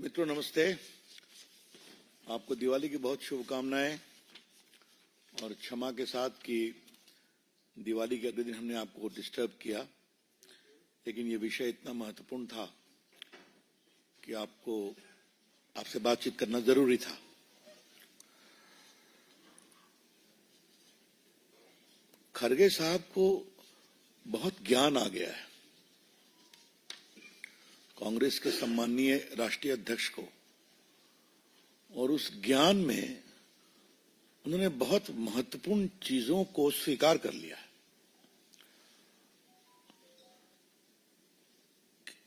मित्रों नमस्ते। आपको दिवाली की बहुत शुभकामनाएं और क्षमा के साथ कि दिवाली के अगले दिन हमने आपको डिस्टर्ब किया, लेकिन ये विषय इतना महत्वपूर्ण था कि आपसे बातचीत करना जरूरी था। खरगे साहब को बहुत ज्ञान आ गया है, कांग्रेस के सम्माननीय राष्ट्रीय अध्यक्ष को, और उस ज्ञान में उन्होंने बहुत महत्वपूर्ण चीजों को स्वीकार कर लिया है।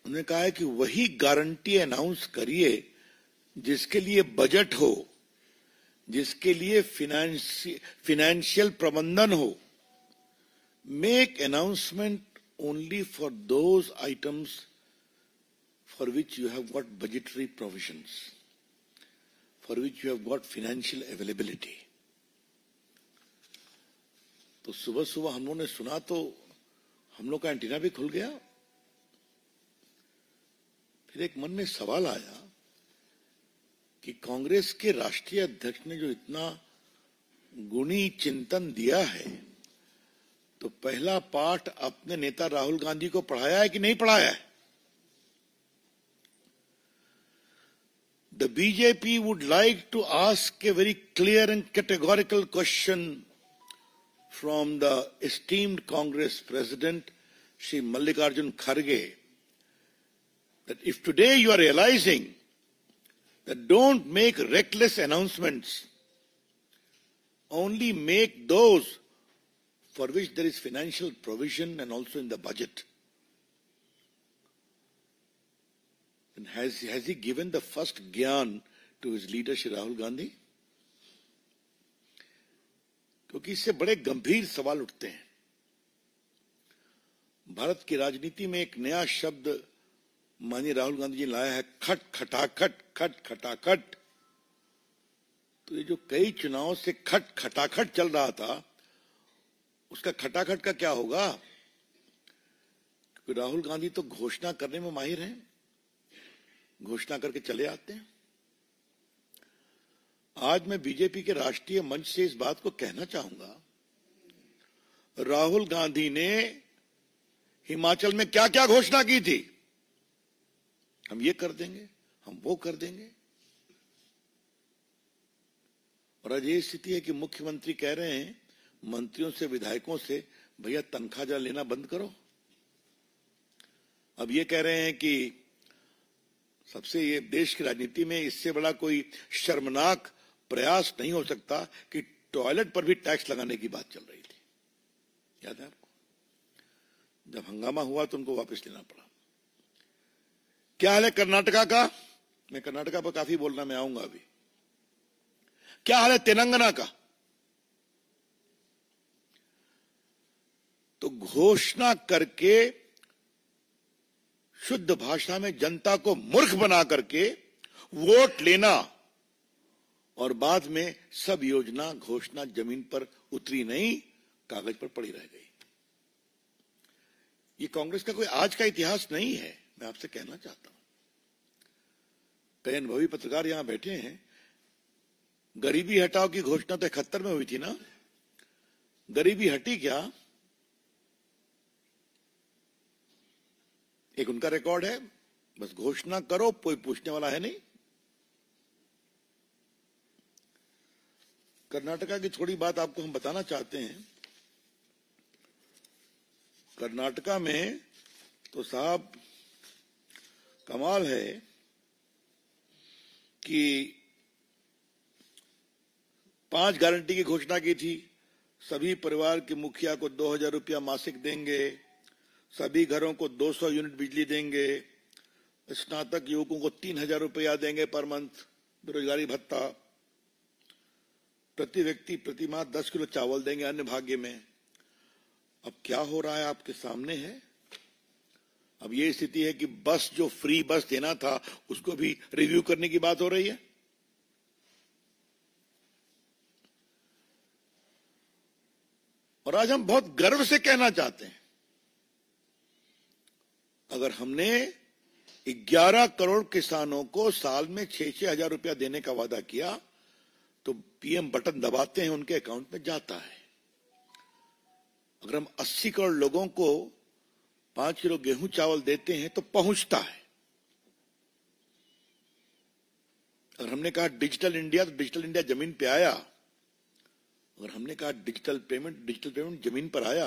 उन्होंने कहा है कि वही गारंटी अनाउंस करिए जिसके लिए बजट हो, जिसके लिए फिनेंशियल प्रबंधन हो। Make announcement only for those items for which you have got budgetary provisions, for which you have got financial availability. तो सुबह सुबह हम लोगों ने सुना तो हम लोग का एंटीना भी खुल गया। फिर एक मन में सवाल आया कि कांग्रेस के राष्ट्रीय अध्यक्ष ने जो इतना गुणी चिंतन दिया है, तो पहला पाठ अपने नेता राहुल गांधी को पढ़ाया है कि नहीं पढ़ाया है? The BJP would like to ask a very clear and categorical question from the esteemed Congress President, Shri Mallikarjun Kharge, that if today you are realizing that don't make reckless announcements, only make those for which there is financial provision and also in the budget. And has he given the first gyan to his leader Shri Rahul Gandhi? क्योंकि इससे बड़े गंभीर सवाल उठते हैं। भारत की राजनीति में एक नया शब्द माननीय राहुल गांधी जी ने लाया है, खट खटाखट, खट खटाखट। तो ये जो कई चुनावों से खट खटाखट चल रहा था, उसका खटाखट का क्या होगा? क्योंकि राहुल गांधी तो घोषणा करने में माहिर हैं, घोषणा करके चले आते हैं। आज मैं बीजेपी के राष्ट्रीय मंच से इस बात को कहना चाहूंगा, राहुल गांधी ने हिमाचल में क्या क्या घोषणा की थी, हम ये कर देंगे, हम वो कर देंगे, और आज ये स्थिति है कि मुख्यमंत्री कह रहे हैं मंत्रियों से, विधायकों से, भैया तनख्वाह जरा लेना बंद करो। अब ये कह रहे हैं कि सबसे, ये देश की राजनीति में इससे बड़ा कोई शर्मनाक प्रयास नहीं हो सकता कि टॉयलेट पर भी टैक्स लगाने की बात चल रही थी। याद है आपको? जब हंगामा हुआ तो उनको वापस लेना पड़ा। क्या हाल है कर्नाटका का? मैं कर्नाटका पर काफी बोलना, मैं आऊंगा अभी। क्या हाल है तेलंगाना का? तो घोषणा करके शुद्ध भाषा में जनता को मूर्ख बना करके वोट लेना, और बाद में सब योजना घोषणा जमीन पर उतरी नहीं, कागज पर पड़ी रह गई। ये कांग्रेस का कोई आज का इतिहास नहीं है, मैं आपसे कहना चाहता हूं। कई अनुभवी पत्रकार यहां बैठे हैं। गरीबी हटाओ की घोषणा तो 71 में हुई थी ना? गरीबी हटी क्या? एक उनका रिकॉर्ड है, बस घोषणा करो, कोई पूछने वाला है नहीं। कर्नाटका की थोड़ी बात आपको हम बताना चाहते हैं। कर्नाटका में तो साहब कमाल है कि 5 गारंटी की घोषणा की थी। सभी परिवार के मुखिया को 2000 रुपया मासिक देंगे, सभी घरों को 200 यूनिट बिजली देंगे, स्नातक युवकों को 3000 रुपया देंगे पर मंथ बेरोजगारी भत्ता, प्रति व्यक्ति प्रति माह 10 किलो चावल देंगे अन्य भाग्य में। अब क्या हो रहा है आपके सामने है। अब ये स्थिति है कि बस, जो फ्री बस देना था, उसको भी रिव्यू करने की बात हो रही है। और आज हम बहुत गर्व से कहना चाहते हैं, अगर हमने 11 करोड़ किसानों को साल में 6-6 हजार रुपया देने का वादा किया, तो पीएम बटन दबाते हैं, उनके अकाउंट में जाता है। अगर हम 80 करोड़ लोगों को 5 किलो गेहूं चावल देते हैं तो पहुंचता है। अगर हमने कहा डिजिटल इंडिया, तो डिजिटल इंडिया जमीन पे आया। अगर हमने कहा डिजिटल पेमेंट जमीन पर आया।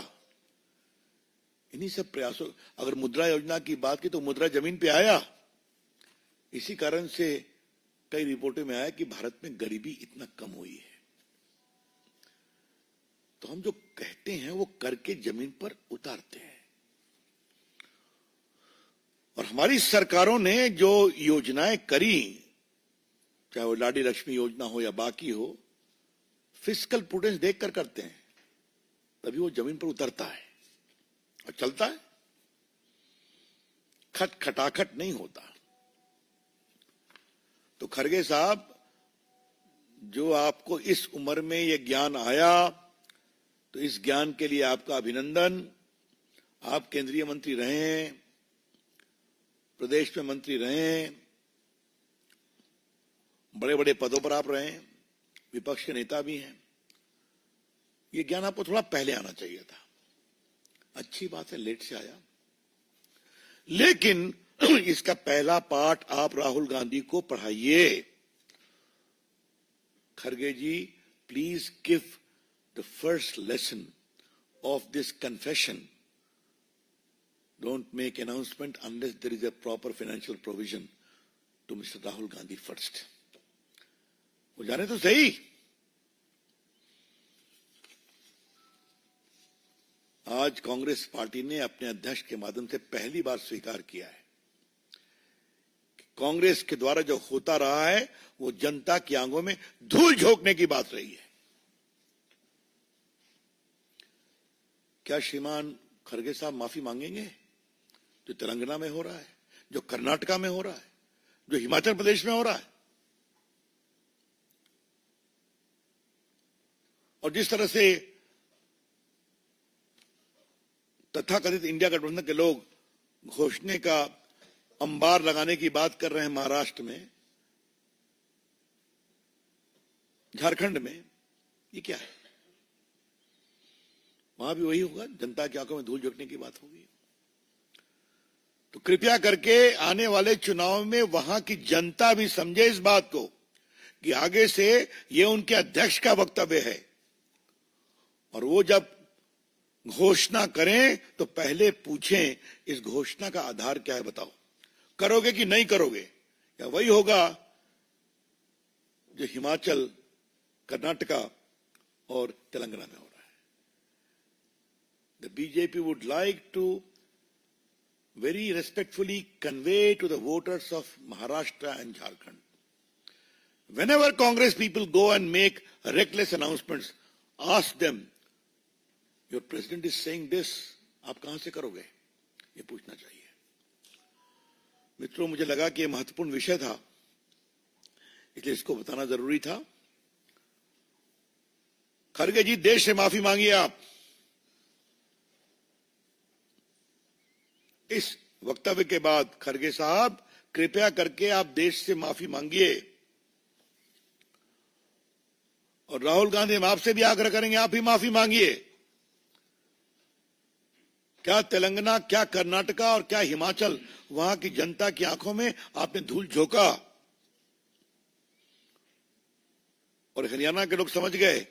इन्हीं सब प्रयासों, अगर मुद्रा योजना की बात की तो मुद्रा जमीन पे आया। इसी कारण से कई रिपोर्टों में आया कि भारत में गरीबी इतना कम हुई है। तो हम जो कहते हैं वो करके जमीन पर उतारते हैं। और हमारी सरकारों ने जो योजनाएं करी, चाहे वो लाडी लक्ष्मी योजना हो या बाकी हो, फिस्कल प्रूडेंस देखकर करते हैं, तभी वो जमीन पर उतरता है और चलता है। खटाखट नहीं होता। तो खरगे साहब, जो आपको इस उम्र में ये ज्ञान आया, तो इस ज्ञान के लिए आपका अभिनंदन। आप केंद्रीय मंत्री रहे हैं, प्रदेश में मंत्री रहे हैं, बड़े बड़े पदों पर आप रहे हैं, विपक्ष के नेता भी हैं। ये ज्ञान आपको थोड़ा पहले आना चाहिए था। अच्छी बात है, लेट से आया, लेकिन इसका पहला पाठ आप राहुल गांधी को पढ़ाइए। Kharge ji, please give the first lesson of this confession. Don't make announcement unless there is a proper financial provision to Mr. Rahul Gandhi first. वो जाने तो सही। आज कांग्रेस पार्टी ने अपने अध्यक्ष के माध्यम से पहली बार स्वीकार किया है कि कांग्रेस के द्वारा जो होता रहा है वो जनता की आंखों में धूल झोंकने की बात रही है। क्या श्रीमान खरगे साहब माफी मांगेंगे जो तेलंगाना में हो रहा है, जो कर्नाटका में हो रहा है, जो हिमाचल प्रदेश में हो रहा है? और जिस तरह से तथाकथित इंडिया गठबंधन के लोग घोषणे का अंबार लगाने की बात कर रहे हैं महाराष्ट्र में, झारखंड में, ये क्या है? वहां भी वही होगा, जनता की आंखों में धूल झोंकने की बात होगी। तो कृपया करके आने वाले चुनाव में वहां की जनता भी समझे इस बात को कि आगे से ये उनके अध्यक्ष का वक्तव्य है, और वो जब घोषणा करें तो पहले पूछें इस घोषणा का आधार क्या है, बताओ, करोगे कि नहीं करोगे? या वही होगा जो हिमाचल, कर्नाटका और तेलंगाना में हो रहा है। The BJP would like to very respectfully convey to the voters of Maharashtra and Jharkhand, whenever Congress people go and make reckless announcements, ask them, your president is saying this, आप कहां से करोगे? ये पूछना चाहिए। मित्रों, मुझे लगा कि यह महत्वपूर्ण विषय था, इसलिए इसको बताना जरूरी था। खरगे जी, देश से माफी मांगिए आप। इस वक्तव्य के बाद खरगे साहब, कृपया करके आप देश से माफी मांगिए। और राहुल गांधी, हम आपसे भी आग्रह करेंगे, आप भी माफी मांगिए। क्या तेलंगाना, क्या कर्नाटका और क्या हिमाचल, वहां की जनता की आंखों में आपने धूल झोंका? और हरियाणा के लोग समझ गए,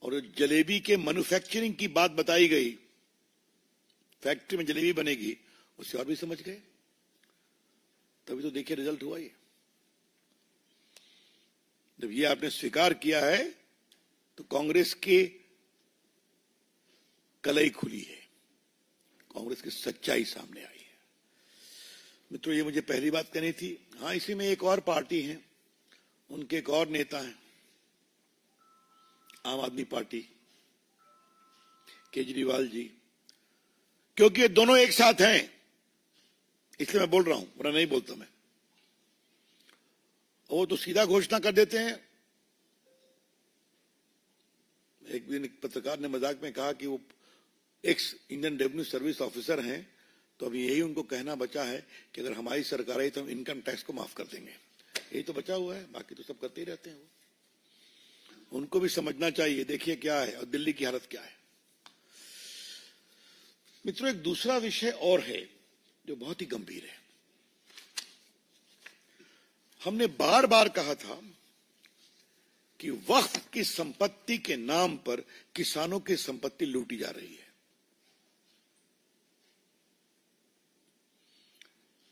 और जलेबी के मैन्युफैक्चरिंग की बात बताई गई, फैक्ट्री में जलेबी बनेगी, उससे और भी समझ गए। तभी तो देखिए रिजल्ट हुआ ये। जब ये आपने स्वीकार किया है तो कांग्रेस की कलई खुली है, कांग्रेस की सच्चाई सामने आई है। मित्रों, ये मुझे पहली बात कहनी थी। हाँ, इसी में एक और पार्टी है, उनके एक और नेता हैं, आम आदमी पार्टी, केजरीवाल जी। क्योंकि ये दोनों एक साथ हैं, इसलिए मैं बोल रहा हूं, वरना नहीं बोलता मैं। वो तो सीधा घोषणा कर देते हैं। एक दिन एक पत्रकार ने मजाक में कहा कि वो x Indian revenue service officer हैं, तो अभी यही उनको कहना बचा है कि अगर हमारी सरकार आई तो हम इनकम टैक्स को माफ कर देंगे। यही तो बचा हुआ है, बाकी तो सब करते ही रहते हैं। वो उनको भी समझना चाहिए, देखिए क्या है और दिल्ली की हालत क्या है। मित्रों, एक दूसरा विषय और है जो बहुत ही गंभीर है। हमने बार बार कहा था कि वक्फ की संपत्ति के नाम पर किसानों की संपत्ति लूटी जा रही है।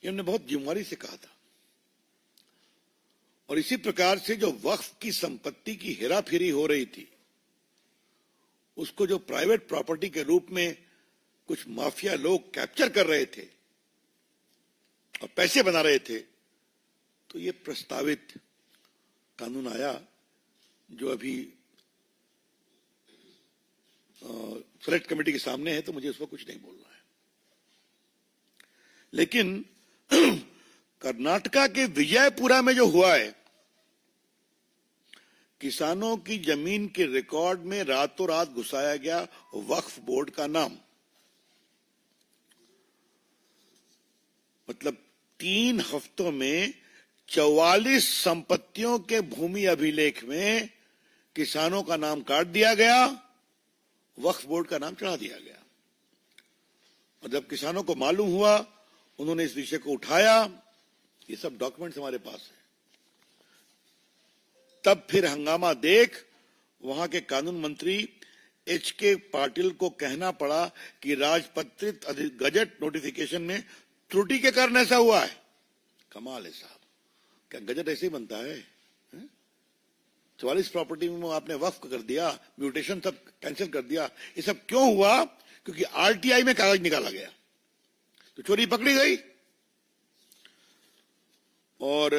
ये हमने बहुत जिम्मेदारी से कहा था। और इसी प्रकार से जो वक्फ की संपत्ति की हेराफेरी हो रही थी, उसको जो प्राइवेट प्रॉपर्टी के रूप में कुछ माफिया लोग कैप्चर कर रहे थे और पैसे बना रहे थे, तो ये प्रस्तावित कानून आया जो अभी सेलेक्ट कमेटी के सामने है, तो मुझे उस पर कुछ नहीं बोलना है। लेकिन कर्नाटका के विजयपुरा में जो हुआ है, किसानों की जमीन के रिकॉर्ड में रातों रात घुसाया गया वक्फ बोर्ड का नाम। मतलब 3 हफ्तों में 44 संपत्तियों के भूमि अभिलेख में किसानों का नाम काट दिया गया, वक्फ बोर्ड का नाम चढ़ा दिया गया। और जब किसानों को मालूम हुआ, उन्होंने इस विषय को उठाया। ये सब डॉक्यूमेंट्स हमारे पास है। तब फिर हंगामा देख वहां के कानून मंत्री एच.के. पाटिल को कहना पड़ा कि राजपत्रित गजट नोटिफिकेशन में त्रुटि के कारण ऐसा हुआ है। कमाल है साहब, क्या गजट ऐसे ही बनता है? 44 प्रॉपर्टी में आपने वक्फ कर दिया, म्यूटेशन सब कैंसिल कर दिया। ये सब क्यों हुआ? क्योंकि आरटीआई में कागज निकाला गया तो चोरी पकड़ी गई। और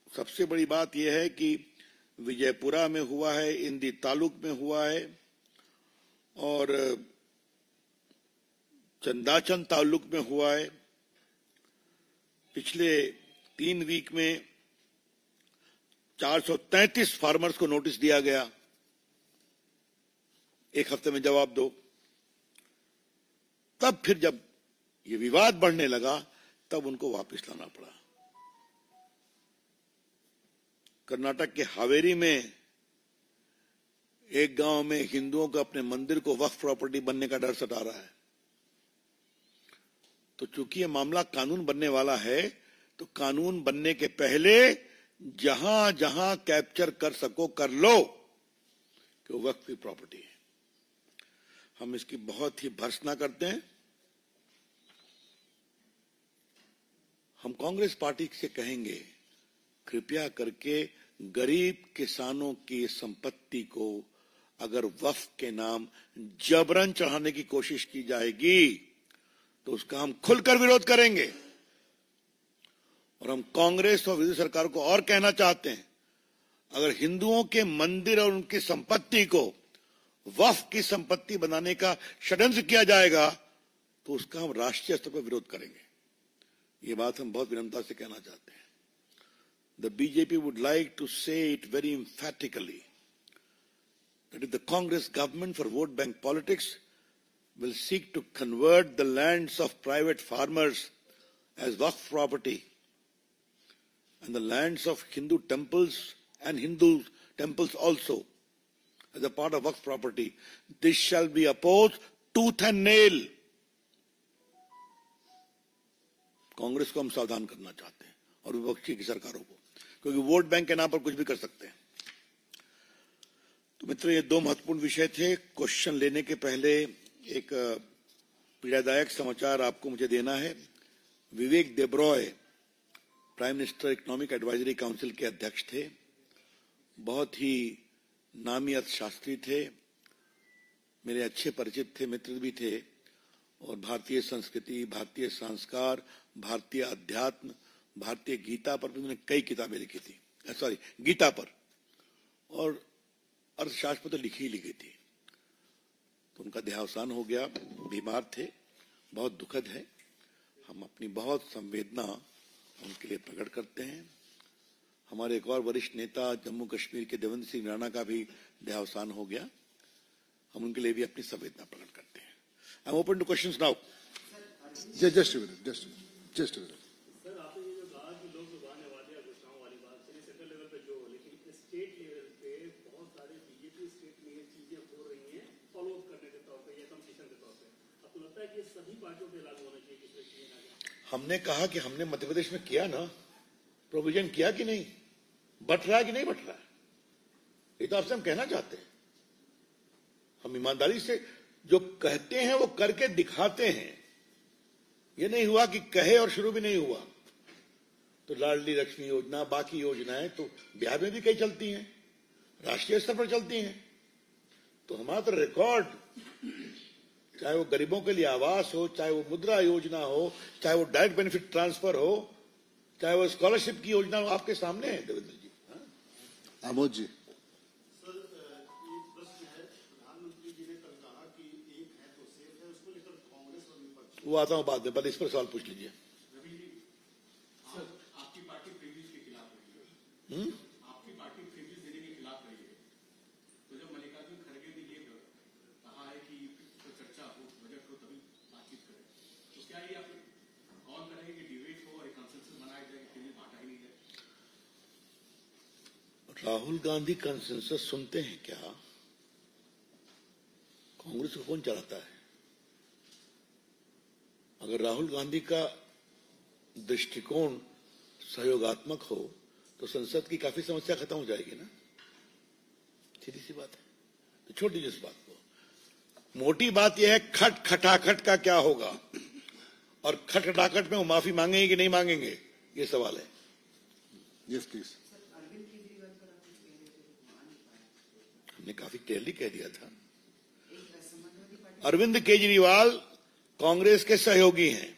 सबसे बड़ी बात यह है कि विजयपुरा में हुआ है, इंदी तालुक में हुआ है और चंदाचन तालुक में हुआ है। पिछले 3 वीक में 433 फार्मर्स को नोटिस दिया गया, 1 हफ्ते में जवाब दो। तब फिर जब ये विवाद बढ़ने लगा, तब उनको वापस लाना पड़ा। कर्नाटक के हावेरी में एक गांव में हिंदुओं को अपने मंदिर को वक्फ प्रॉपर्टी बनने का डर सता रहा है। तो चूंकि ये मामला कानून बनने वाला है, तो कानून बनने के पहले जहां जहां कैप्चर कर सको कर लो कि वो वक्फ की प्रॉपर्टी है। हम इसकी बहुत ही भर्त्सना करते हैं। हम कांग्रेस पार्टी से कहेंगे, कृपया करके गरीब किसानों की संपत्ति को अगर वक्फ के नाम जबरन चढ़ाने की कोशिश की जाएगी तो उसका हम खुलकर विरोध करेंगे। और हम कांग्रेस और विरोधी सरकार को और कहना चाहते हैं, अगर हिंदुओं के मंदिर और उनकी संपत्ति को वक्फ की संपत्ति बनाने का षड्यंत्र किया जाएगा तो उसका हम राष्ट्रीय स्तर पर विरोध करेंगे। ये बात हम बहुत विनम्रता से कहना चाहते हैं। The BJP would like to say it very emphatically that if the Congress government for vote bank politics will seek to convert the lands of private farmers as waqf property and the lands of Hindu temples and Hindu temples also as a part of waqf property, this shall be opposed tooth and nail. Congress को हम सावधान करना चाहते हैं और विपक्षी की सरकारों को, क्योंकि वोट बैंक के नाम पर कुछ भी कर सकते हैं। तो मित्रों, ये 2 महत्वपूर्ण विषय थे। क्वेश्चन लेने के पहले एक पीड़ादायक समाचार आपको मुझे देना है। Vivek Debroy prime minister economic advisory council के अध्यक्ष थे। बहुत ही नामी अर्थशास्त्री थे, मेरे अच्छे परिचित थे, मित्र भी थे। और भारतीय संस्कृति, भारतीय संस्कार, भारतीय अध्यात्म, भारतीय गीता पर भी उन्होंने कई किताबें लिखी थी। गीता पर और अर्थशास्त्र पर तो लिखी ही लिखी थी। तो उनका देहावसान हो गया, बीमार थे, बहुत दुखद है। हम अपनी बहुत संवेदना उनके लिए प्रकट करते हैं। हमारे एक और वरिष्ठ नेता जम्मू कश्मीर के देवेंद्र सिंह राणा का भी देहावसान हो गया। हम उनके लिए भी अपनी संवेदना प्रकट करते हैं। I am open two questions now. Just a minute. Just a minute. Sir आपने ये जो कहा कि लोग जुबान वादे या घोषणाओं वाली बात चलिए सेंट्रल लेवल पे जो हो, लेकिन स्टेट लेवल पे बहुत सारे बीजेपी स्टेट में ये चीजें हो रही हैं फॉलो अप करने के तौर पे या कंपटीशन के तौर पे। आपको लगता है कि ये सभी पार्टियों पे लागू होना चाहिए किसी चीज ना? हमने कहा कि हमने मध्य प्रदेश में किया ना, प्रोविजन किया कि नहीं, बट रहा है कि नहीं बट रहा है, ये तो आपसे हम कहना चाहते हैं। हम ईमानदारी से जो कहते हैं वो करके दिखाते हैं। ये नहीं हुआ कि कहे और शुरू भी नहीं हुआ। तो लाडली लक्ष्मी योजना, बाकी योजनाएं तो बिहार में भी कई चलती हैं, राष्ट्रीय स्तर पर चलती हैं। तो हमारा तो रिकॉर्ड, चाहे वो गरीबों के लिए आवास हो, चाहे वो मुद्रा योजना हो, चाहे वो डायरेक्ट बेनिफिट ट्रांसफर हो, चाहे वो स्कॉलरशिप की योजना हो, आपके सामने है देवेंद्र जी। आमोद जी। सर एक प्रश्न है, प्रधानमंत्री जी ने कल कहा कि एक है तो सेफ है, उसको लेकर कांग्रेस और विपक्ष। वो आता हूं बाद में, पहले इस पर सवाल पूछ लीजिए। रवि जी, आपकी पार्टी फ्रीबीज के खिलाफ रही है, आपकी पार्टी फ्रीबीज देने के खिलाफ रही है। तो जब मल्लिकार्जुन खड़गे ने ये कहा है कि तो चर्चा हो, बजट हो, तभी बातचीत करें, तो क्या ये आप कौन करेंगे कि डिबेट हो और एक कंसेंसस बनाया जाए कि बांटा ही नहीं जाए? राहुल गांधी कंसेंसस सुनते हैं क्या? कांग्रेस को कौन चलाता है? अगर राहुल गांधी का दृष्टिकोण सहयोगात्मक हो तो संसद की काफी समस्या खत्म हो जाएगी ना। सीधी सी बात है। तो छोड़ दीजिए इस बात को। मोटी बात यह है खट खटाखट का क्या होगा, और खट खटाखट में वो माफी मांगेंगे कि नहीं मांगेंगे, ये सवाल है। Yes please. हमने काफी क्लियरली कह दिया था, अरविंद केजरीवाल कांग्रेस के सहयोगी हैं,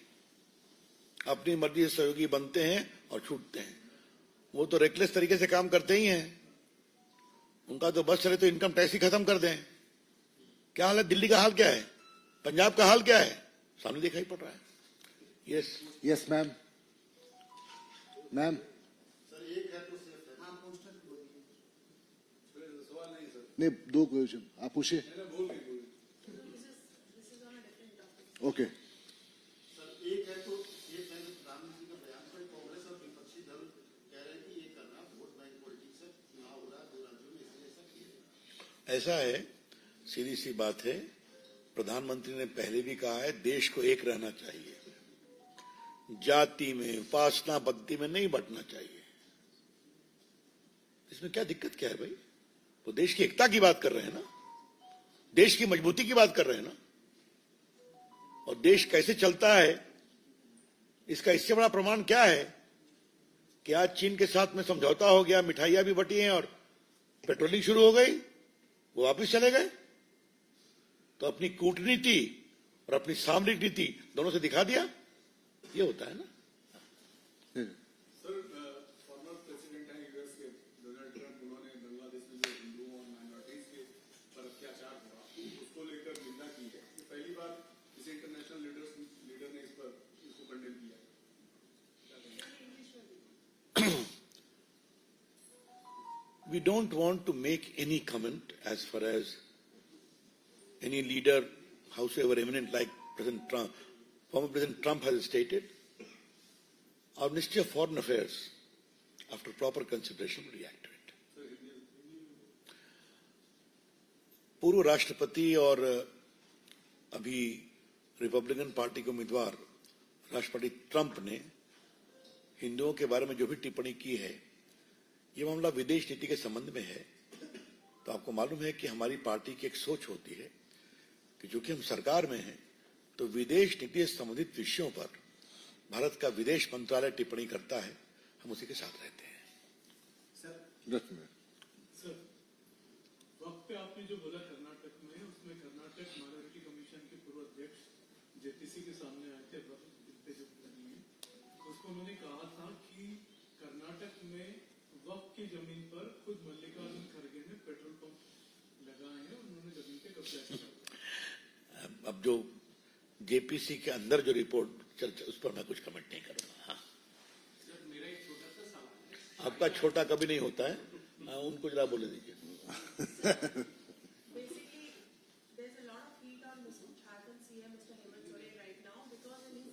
अपनी मर्जी से सहयोगी बनते हैं और छूटते हैं। वो तो रेकलेस तरीके से काम करते ही हैं। उनका तो बस चले तो इनकम टैक्स ही खत्म कर दें। क्या हाल है दिल्ली का, हाल क्या है, पंजाब का हाल क्या है, सामने दिखाई पड़ रहा है। Yes yes ma'am. Ma'am sir एक है तो सेफ है। हाँ, पोस्टर सवाल नहीं सर। नहीं, दो क्वेश्चन आप पूछिए। ओके। सर एक है तो सेफ है, जो प्रधानमंत्री का बयान पर कांग्रेस और विपक्षी दल कह रहे हैं कि ये करना वोट बैंक पॉलिटिक्स है, चुनाव हो रहा है 2 राज्यों में, इसलिए ऐसा किया। ऐसा है, सीधी सी बात है। प्रधानमंत्री ने पहले भी कहा है देश को एक रहना चाहिए, जाति में, उपासना पद्धति में नहीं बंटना चाहिए। इसमें क्या दिक्कत क्या है भाई? वो देश की एकता की बात कर रहे हैं ना, देश की मजबूती की बात कर रहे हैं ना। और देश कैसे चलता है इसका इससे बड़ा प्रमाण क्या है कि आज चीन के साथ में समझौता हो गया, मिठाइयां भी बटी हैं और पेट्रोलिंग शुरू हो गई, वो वापस चले गए। तो अपनी कूटनीति और अपनी सामरिक नीति दोनों से दिखा दिया। ये होता है ना। सर फॉर्मर प्रेसिडेंट है यूएस के डोनाल्ड ट्रंप, उन्होंने बांग्लादेश में जो हिंदुओं और माइनॉरिटीज के पर अत्याचार हुआ उसको लेकर निंदा की है। ये पहली बार किसी इंटरनेशनल लीडर ने इसको कंडेम किया। We don't want to make any comment as far as any leader, howsoever eminent, like President Trump, former President Trump has stated. Our Ministry of Foreign Affairs, after proper consideration, will react to it. पूर्व राष्ट्रपति और अभी Republican party के उम्मीदवार राष्ट्रपति Trump ने हिंदुओं के बारे में जो भी टिप्पणी की है, ये मामला विदेश नीति के संबंध में है। तो आपको मालूम है कि हमारी पार्टी की एक सोच होती है कि जो कि हम सरकार में हैं, तो विदेश नीति से संबंधित विषयों पर भारत का विदेश मंत्रालय टिप्पणी करता है, हम उसी के साथ रहते हैं। सर वक्त पे आपने जो बोला कर्नाटक में, उसमें कर्नाटक माइनॉरिटी कमीशन के पूर्व अध्यक्ष जेपीसी के सामने आए थे, उसको उन्होंने कहा था कि कर्नाटक में वक्त की जमीन पर खुद मल्लिकार्जुन खड़गे ने पेट्रोल पंप लगाए हैं, उन्होंने जमीन पे कब्जा किया। अब जो जेपीसी के अंदर जो रिपोर्ट चर्चा, उस पर मैं कुछ कमेंट नहीं करूंगा। हाँ, मेरा एक छोटा सा सवाल है। आपका छोटा कभी नहीं होता है, उनको जरा बोले दीजिए। Basically, there's a lot of heat on Mr. Jharkhand CM, Mr. Hemant Soren right now, because in his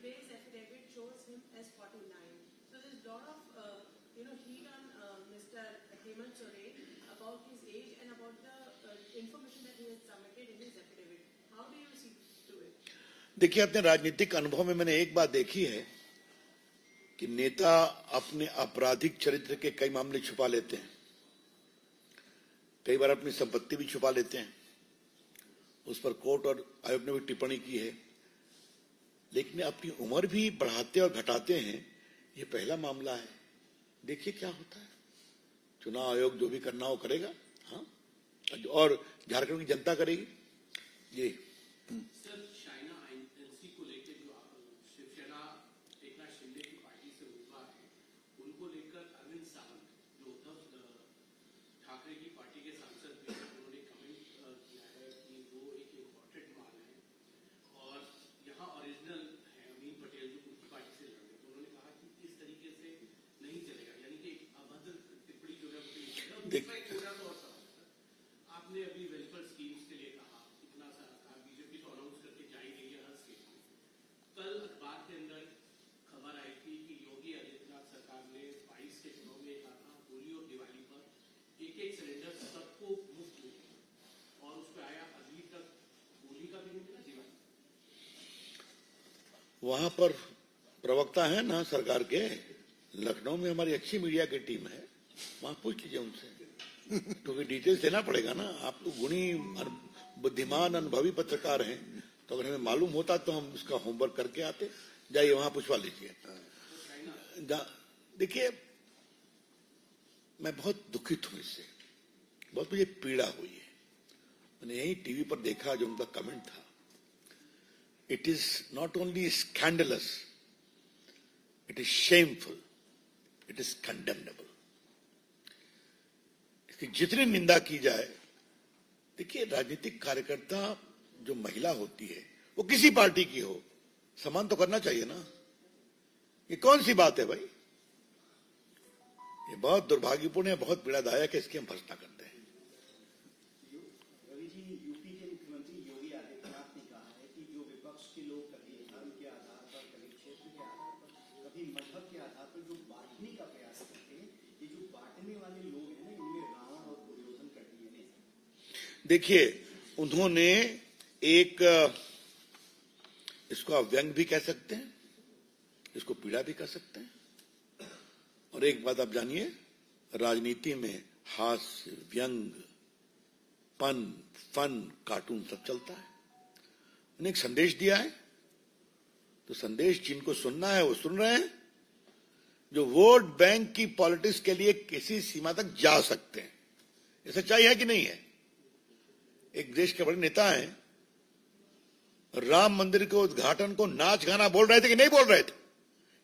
today's affidavit shows him as 49. So there's a lot of, heat on Mr. Hemant Soren about his age and about the information that he has submitted in his affidavit. How do you see to it? देखिए, अपने राजनीतिक अनुभव में मैंने एक बात देखी है कि नेता अपने आपराधिक चरित्र के कई मामले छुपा लेते हैं, कई बार अपनी संपत्ति भी छुपा लेते हैं, उस पर कोर्ट और आयोग ने भी टिप्पणी की है, लेकिन अपनी उम्र भी बढ़ाते और घटाते हैं। ये पहला मामला है, देखिए क्या होता है। चुनाव आयोग जो भी करना हो करेगा, हाँ, और झारखंड की जनता करेगी। जी सर, चाइना आईएनसी को लेकर जो शिवसेना एकनाथ शिंदे की पार्टी से उम्मीदवार है, उनको लेकर अरविंद सावंत जो उद्धव ठाकरे की पार्टी के सांसद भी हैं, उन्होंने कमेंट किया है कि वो एक इम्पोर्टेड माल है और यहाँ ओरिजिनल है अमीन पटेल जो उनकी पार्टी से लड़ रहे हैं। तो उन्होंने कहा कि इस तरीके से नहीं चलेगा, यानी कि अभद्र टिप्पणी जो है आपने अभी वेलफेयर स्कीम्स के लिए कहा, इतना सारा कहा, बीजेपी तो अनाउंस करके जा ही रही है हर स्टेट में। कल अखबार के अंदर खबर आई थी कि योगी आदित्यनाथ सरकार ने 22 के चुनाव में कहा था होली और दिवाली पर एक सिलेंडर सबको मुफ्त मिलेगा, और उस पर आया अभी तक होली का भी नहीं मिला, दिवाली। वहां पर प्रवक्ता है ना सरकार के, लखनऊ में हमारी अच्छी मीडिया की टीम है, वहां पूछ लीजिए उनसे, क्योंकि डिटेल्स देना पड़ेगा ना। आप तो गुणी बुद्धिमान अनुभवी पत्रकार हैं, तो अगर हमें मालूम होता तो हम उसका होमवर्क करके आते। जाइए वहां पूछवा लीजिए। देखिए, मैं बहुत दुखित हूं इससे, बहुत मुझे पीड़ा हुई है। मैंने यही टीवी पर देखा जो उनका कमेंट था। It is not only scandalous, it is shameful, it is condemnable. इसकी जितनी निंदा की जाए, देखिए राजनीतिक कार्यकर्ता जो महिला होती है, वो किसी पार्टी की हो, सम्मान तो करना चाहिए ना। ये कौन सी बात है भाई? ये बहुत दुर्भाग्यपूर्ण है, बहुत पीड़ादायक है, इसकी हम भर्त्सना करते हैं। रवि जी, यूपी के मुख्यमंत्री योगी आदित्यनाथ ने कहा है कि जो विपक्ष के लोग कभी धर्म के आधार पर, कभी क्षेत्र के आधार पर, कभी मजहब के आधार पर जो बांटने का प्रयास करते हैं, ये जो बांटने वाले लोग हैं ना, इनमें रावण और दुर्योधन कर दिए हैं। देखिए, उन्होंने एक, इसको आप व्यंग भी कह सकते हैं, इसको पीड़ा भी कह सकते हैं। और एक बात आप जानिए, राजनीति में हास्य, व्यंग, पन, फन, कार्टून सब चलता है। उन्हें एक संदेश दिया है, तो संदेश जिनको सुनना है वो सुन रहे हैं। जो वोट बैंक की पॉलिटिक्स के लिए किसी सीमा तक जा सकते हैं, ये सच्चाई है कि नहीं है? एक देश के बड़े नेता हैं, राम मंदिर के उद्घाटन को नाच गाना बोल रहे थे कि नहीं बोल रहे थे?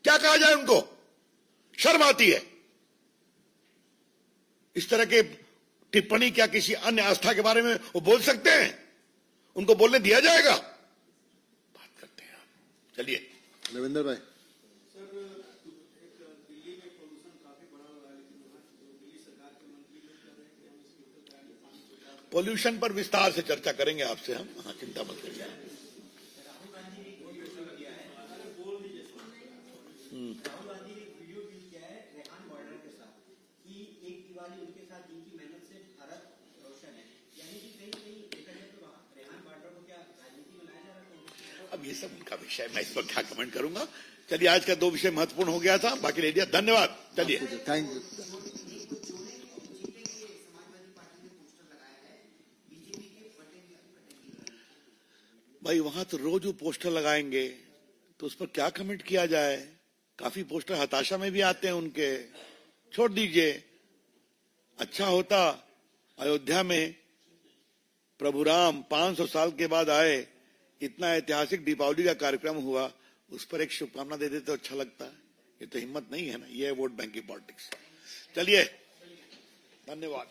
क्या कहा जाए उनको? शर्म आती है। इस तरह के टिप्पणी क्या किसी अन्य आस्था के बारे में वो बोल सकते हैं? उनको बोलने दिया जाएगा? बात करते हैं आप, चलिए। रविंदर भाई, सर, एक दिल्ली में पोल्यूशन काफी बढ़ा हुआ है, लेकिन वहाँ दिल्ली सरकार के मंत्री लोग कह रहे हैं कि हम इसके ऊपर कराएंगे पानी छुटा। पॉल्यूशन पर विस्तार से चर्चा करेंगे आपसे हम, हाँ, चिंता मत करिए। राहुल गांधी ने एक वीडियो ट्वीट किया है, राहुल गांधी ने एक वीडियो ट्वीट किया है रेहान बॉर्डर के साथ कि एक दिवाली उनके साथ जिनकी मेहनत से भारत रोशन है, यानी कि कहीं कहीं देखा जाए तो वहाँ रेहान बॉर्डर को क्या राजनीति में लाया जा रहा है? अब ये सब उनका विषय, मैं इस पर क्या कमेंट करूंगा। चलिए, आज का 2 विषय महत्वपूर्ण हो गया था, बाकी ले लिया। धन्यवाद। चलिए। Thank you. भाई, वहां तो रोज वो पोस्टर लगाएंगे, तो उस पर क्या कमेंट किया जाए? काफी पोस्टर हताशा में भी आते हैं उनके, छोड़ दीजिए। अच्छा होता अयोध्या में प्रभु राम 500 साल के बाद आए, इतना ऐतिहासिक दीपावली का कार्यक्रम हुआ, उस पर एक शुभकामना दे देते तो अच्छा लगता है। ये तो हिम्मत नहीं है ना, ये है वोट बैंक की पॉलिटिक्स। चलिए, धन्यवाद।